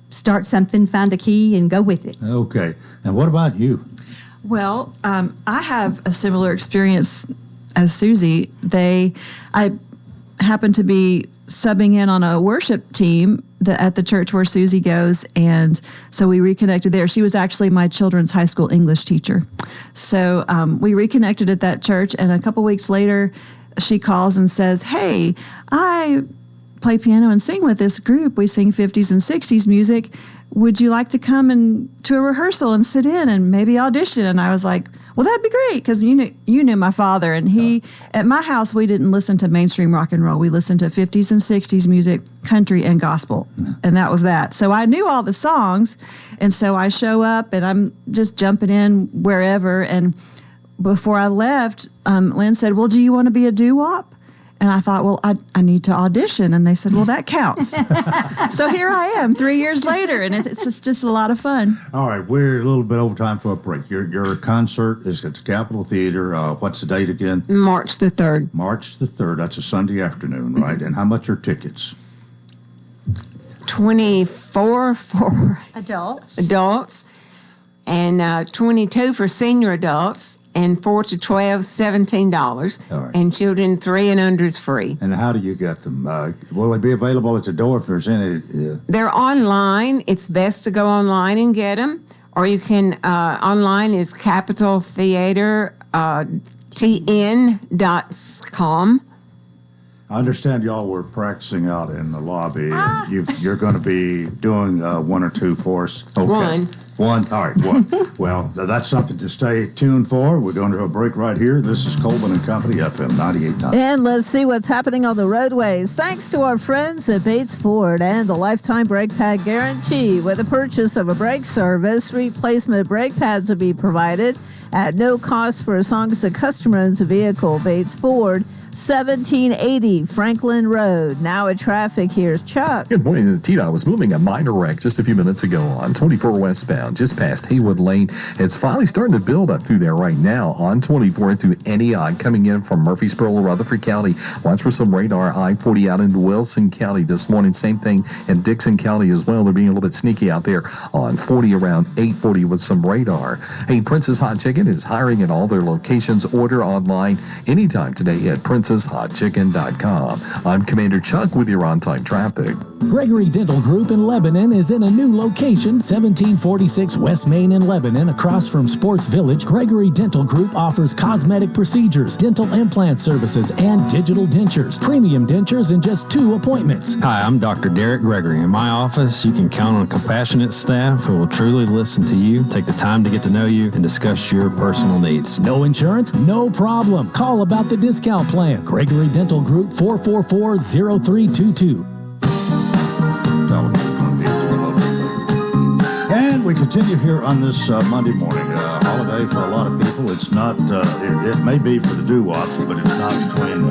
start something, find a key, and go with it. Okay. And what about you? Well, I have a similar experience as Susie. I happened to be subbing in on a worship team at the church where Susie goes, and so we reconnected there. She was actually my children's high school English teacher. So we reconnected at that church, and a couple weeks later, she calls and says, hey, I play piano and sing with this group. We sing 50s and 60s music. Would you like to come to a rehearsal and sit in and maybe audition? And I was like, well, that'd be great, because you knew my father, and at my house, we didn't listen to mainstream rock and roll. We listened to 50s and 60s music, country, and gospel, and that was that. So I knew all the songs, and so I show up, and I'm just jumping in wherever, and before I left, Lynn said, well, do you want to be a doo-wop? And I thought, well, I need to audition. And they said, well, that counts. So here I am 3 years later, and it's just a lot of fun. All right, we're a little bit over time for a break. Your concert is at the Capitol Theater. What's the date again? March the 3rd. March the 3rd. That's a Sunday afternoon, right? And how much are tickets? $24 for adults, and $22 for senior adults, and 4 to 12, $17. All right. And children 3 and under is free. And how do you get them? Will they be available at the door if there's any? They're online. It's best to go online and get them. Or you can, online is Capitol Theater, tn.com. I understand y'all were practicing out in the lobby, and you're going to be doing one or two for us. Okay. One. All right. One. Well, that's something to stay tuned for. We're going to a break right here. This is Coleman and Company, FM 98.9. And let's see what's happening on the roadways. Thanks to our friends at Bates Ford and the Lifetime Brake Pad Guarantee. With the purchase of a brake service, replacement brake pads will be provided at no cost for as long as the customer owns a vehicle. Bates Ford, 1780 Franklin Road. Now at traffic, here's Chuck. Good morning. The TDOT was moving a minor wreck just a few minutes ago on 24 westbound, just past Haywood Lane. It's finally starting to build up through there right now on 24 through Antioch, coming in from Murfreesboro, Rutherford County. Watch for some radar. I-40 out into Wilson County this morning. Same thing in Dixon County as well. They're being a little bit sneaky out there on 40 around 840 with some radar. Hey, Prince's Hot Chicken is hiring at all their locations. Order online anytime today at princeshotchicken.com. I'm Commander Chuck with your on-time traffic. Gregory Dental Group in Lebanon is in a new location, 1746 West Main in Lebanon, across from Sports Village. Gregory Dental Group offers cosmetic procedures, dental implant services, and digital dentures. Premium dentures in just 2 appointments. Hi, I'm Dr. Derek Gregory. In my office, you can count on a compassionate staff who will truly listen to you, take the time to get to know you, and discuss your personal needs. No insurance? No problem. Call about the discount plan. Gregory Dental Group, 444-0322. And we continue here on this Monday morning. Holiday for a lot of people. It's not, it may be for the doo-wops, but it's not between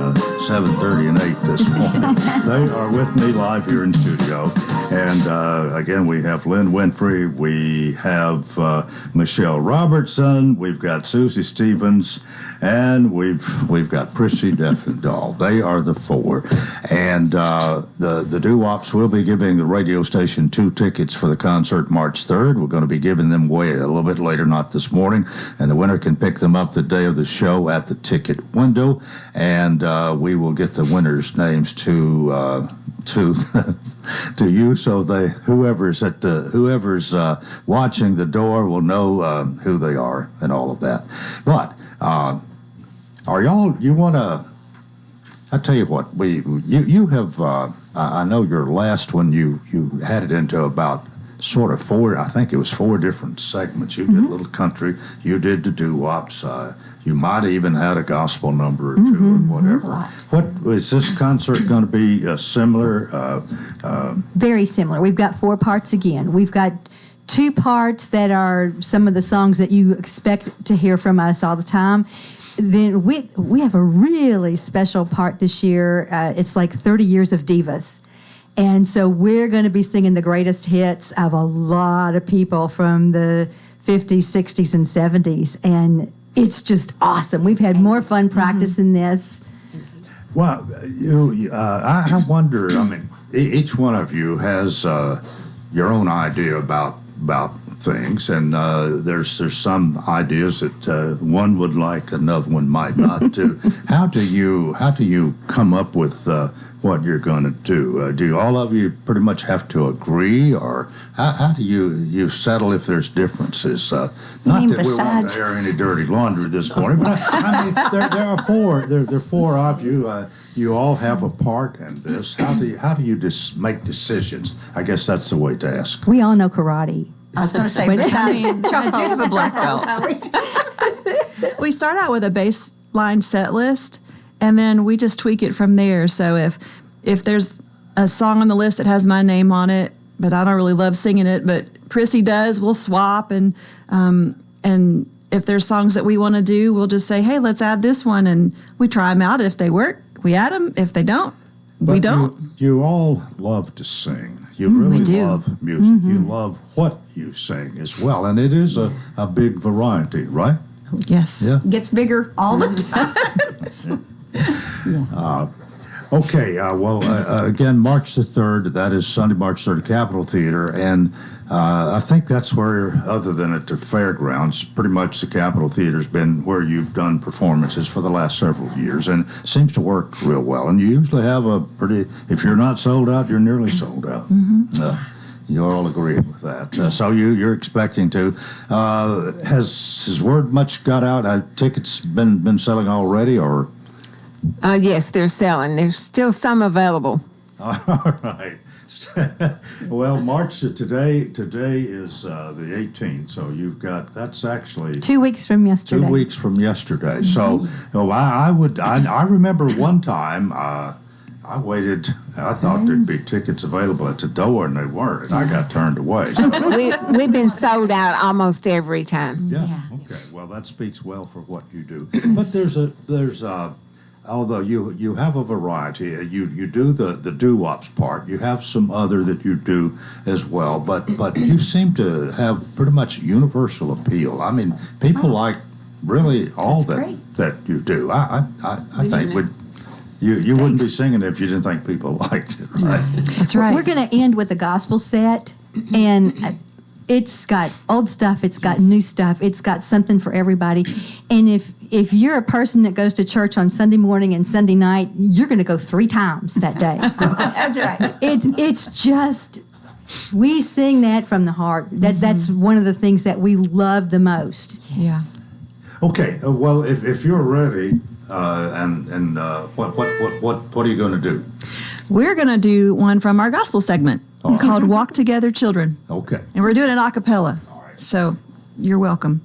7:30 and 8 this morning. They are with me live here in studio. And again, we have Lynn Winfrey. We have Michelle Robertson. We've got Susie Stevens. And we've got Prissy Deffendahl. They are the four. And the doo-wops will be giving the radio station 2 tickets for the concert March 3rd. We're going to be giving them away a little bit later, not this morning. And the winner can pick them up the day of the show at the ticket window. And we will get the winners' names to you, so whoever's watching the door will know who they are and all of that. But are y'all? You want to? I tell you what, you have. I know your last one you had it into about sort of 4. I think it was 4 different segments. You did a little country. You did the doo-wops. You might have even had a gospel number or 2 or whatever. What is this concert going to be similar? Very similar. We've got 4 parts again. We've got 2 parts that are some of the songs that you expect to hear from us all the time. Then we have a really special part this year. It's like 30 years of divas. And so we're going to be singing the greatest hits of a lot of people from the 50s, 60s, and 70s. And it's just awesome. We've had more fun practicing this. Well, I wonder, I mean, each one of you has your own idea about things, and there's some ideas that one would like, another one might not do. How do you come up with what you're going to do? Do all of you pretty much have to agree, or how do you settle if there's differences? Not that we want to air any dirty laundry this morning, but I mean, there are 4 of you. You all have a part in this. How do you make decisions? I guess that's the way to ask. We all know karate. I was going to say, I do have a black belt. We start out with a baseline set list, and then we just tweak it from there. So if there's a song on the list that has my name on it, but I don't really love singing it, but Prissy does, we'll swap. And if there's songs that we want to do, we'll just say, hey, let's add this one, and we try them out. If they work, we add them. If they don't, we don't. You all love to sing. You really love music. Mm-hmm. You love what you sing as well. And it is a big variety, right? Yes. Yeah. Gets bigger all the time. Okay. Again, March the 3rd, that is Sunday, March 3rd, Capitol Theater. And I think that's where, other than at the fairgrounds, pretty much the Capitol Theater's been where you've done performances for the last several years, and it seems to work real well. And you usually have if you're not sold out, you're nearly sold out. You all agree with that. So you're expecting to. Has word much got out? Tickets been selling already, or? Yes, they're selling. There's still some available. All right. Well, March today is the 18th, so you've got that's actually 2 weeks from yesterday. 2 weeks from yesterday. So, I remember one time I waited. I thought there'd be tickets available at the door, and they weren't, and I got turned away. So. We've been sold out almost every time. Yeah. Okay. Well, that speaks well for what you do. But there's although you have a variety, you do the doo-wops part. You have some other that you do as well, but you seem to have pretty much universal appeal. I mean, people like really all that you do. I think you wouldn't be singing it if you didn't think people liked it, right? That's right. We're going to end with a gospel set, and it's got old stuff, it's got new stuff, it's got something for everybody. And if you're a person that goes to church on Sunday morning and Sunday night, you're going to go 3 times that day. That's right. It's just, we sing that from the heart. That's one of the things that we love the most. Yeah. Okay. Well, if you're ready, and what are you going to do? We're going to do one from our gospel segment called Walk Together Children. Okay. And we're doing it a cappella. So you're welcome.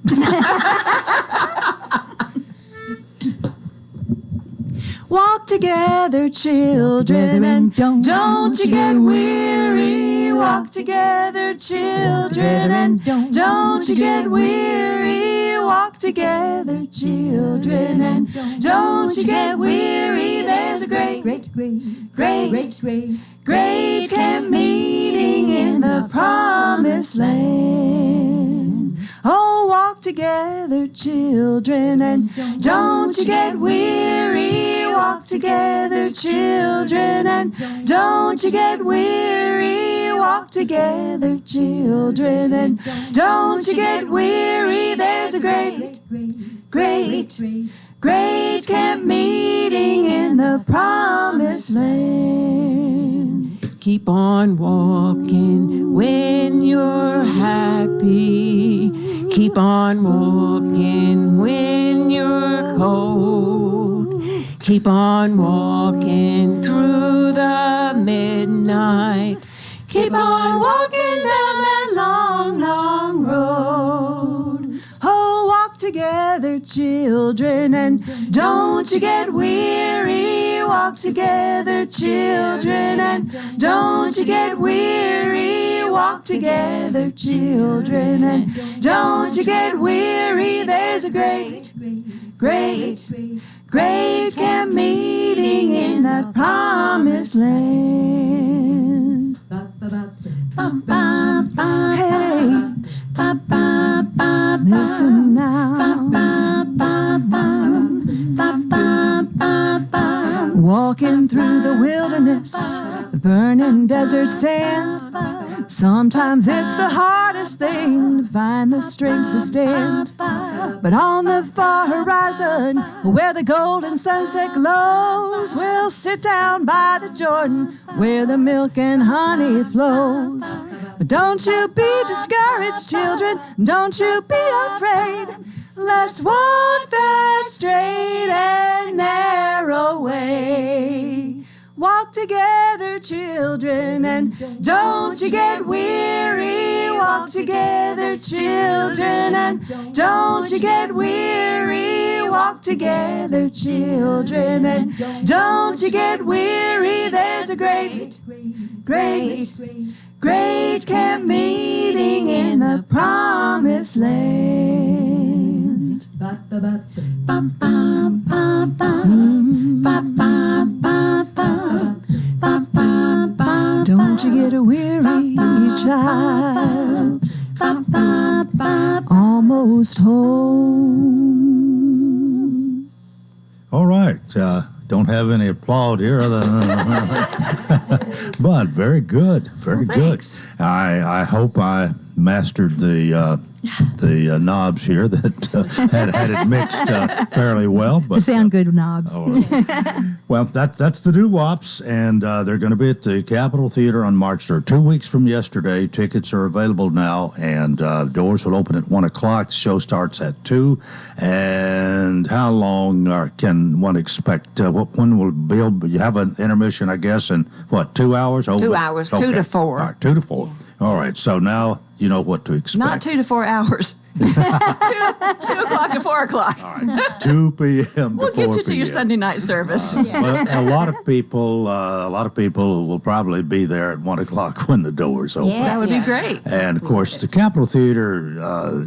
Walk together, children, and don't you get weary. Walk together, children, and don't you get weary. Walk together, children, and don't you get weary. There's a great camp meeting in the promised land. Oh, walk together, children, and don't you get weary. Walk together, children, and don't you get weary. Walk together, children, and don't you get weary. There's a great camp meeting in the promised land. Keep on walking when you're happy. Keep on walking when you're cold. Keep on walking through the midnight. Keep on walking down that long, long road. Oh, walk together, children, and don't you get weary. Walk together, children, and don't you get weary. Walk together, children, and don't you get weary. There's a great camp meeting in the promised land. Hey, listen now. Walking through the wilderness, the burning desert sand. Sometimes it's the hardest thing to find the strength to stand. But on the far horizon, where the golden sunset glows, we'll sit down by the Jordan, where the milk and honey flows. But don't you be discouraged, children, don't you be afraid. Let's walk that straight and narrow way. Walk together, children, and don't you get weary. Walk together, children, and don't you get weary. Walk together, children, and don't you get weary. There's a great camp meeting in the promised land. Don't you get weary, child. Almost home. All right. Don't have any applaud here other than but very good. Very good. I hope I mastered the knobs here that had it mixed fairly well. But the sound good knobs. Well, that's the doo-wops, and they're going to be at the Capitol Theater on March 3rd, 2 weeks from yesterday. Tickets are available now, and doors will open at 1 o'clock. The show starts at 2. And how long can one expect? When will you have an intermission, I guess, in, 2 hours? 2 hours, okay. 2 to 4. All right, 2 to 4. All right, so now you know what to expect. Not 2 to 4 hours. 2 o'clock to 4 o'clock. All right, 2 p.m. We'll get you to your Sunday night service. Well, a lot of people will probably be there at 1 o'clock when the doors open. Yeah, that would be great. And of course, the Capitol Theater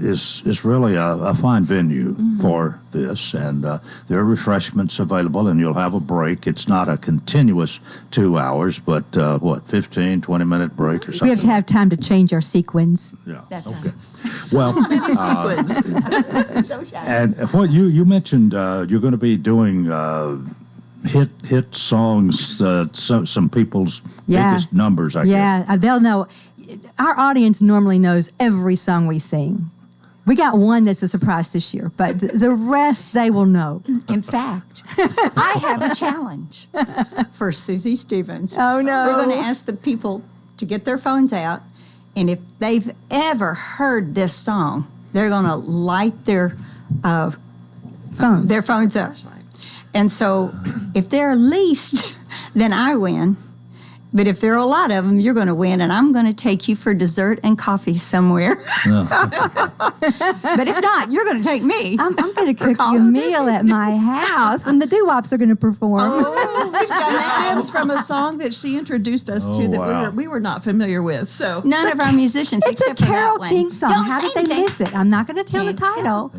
is really a fine venue for this, and there are refreshments available, and you'll have a break. It's not a continuous 2 hours, but 15, 20-minute break or something. We have to have time to change our sequins. Yeah, that's okay. Right. Well, and what you mentioned, you're going to be doing hit songs, some people's biggest numbers. I guess. Yeah, they'll know. Our audience normally knows every song we sing. We got one that's a surprise this year, but the rest they will know. In fact, I have a challenge for Susie Stevens. Oh, no. We're going to ask the people to get their phones out, and if they've ever heard this song, they're going to light their phones up. And so if they're least, then I win. But if there are a lot of them, you're going to win, and I'm going to take you for dessert and coffee somewhere. But if not, you're going to take me. I'm going to cook you a meal at my house, and the doo-wops are going to perform. This stems from a song that she introduced us to that we were not familiar with. So none of our musicians. It's a Carole King song. Don't how did they miss it? I'm not going to tell the title,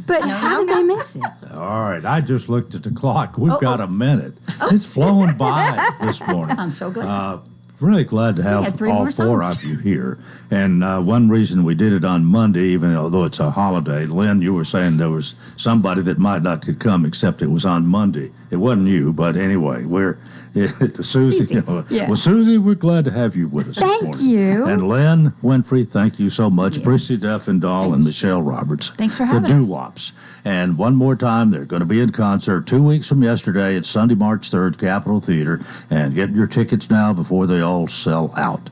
but how did they miss it? All right, I just looked at the clock. We've got a minute. It's flown by this morning. I'm so glad. Really glad to have all four of you here. And one reason we did it on Monday, even though it's a holiday, Lynn, you were saying there was somebody that might not could come except it was on Monday. It wasn't you, but anyway, Susie. Well, Susie, we're glad to have you with us this morning. Thank you. And Lynn Winfrey, thank you so much. Yes. Prissy Duffendahl and Michelle Roberts. Thanks for having us. The Doo-Wops. And one more time, they're going to be in concert 2 weeks from yesterday. It's Sunday, March 3rd, Capitol Theater. And get your tickets now before they all sell out.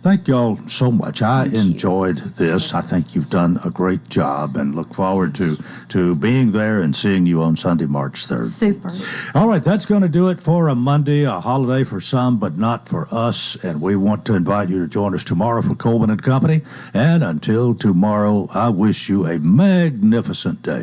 Thank y'all so much. I enjoyed this. I think you've done a great job and look forward to being there and seeing you on Sunday, March 3rd. Super. All right, that's going to do it for a Monday, a holiday for some, but not for us. And we want to invite you to join us tomorrow for Coleman and Company. And until tomorrow, I wish you a magnificent day.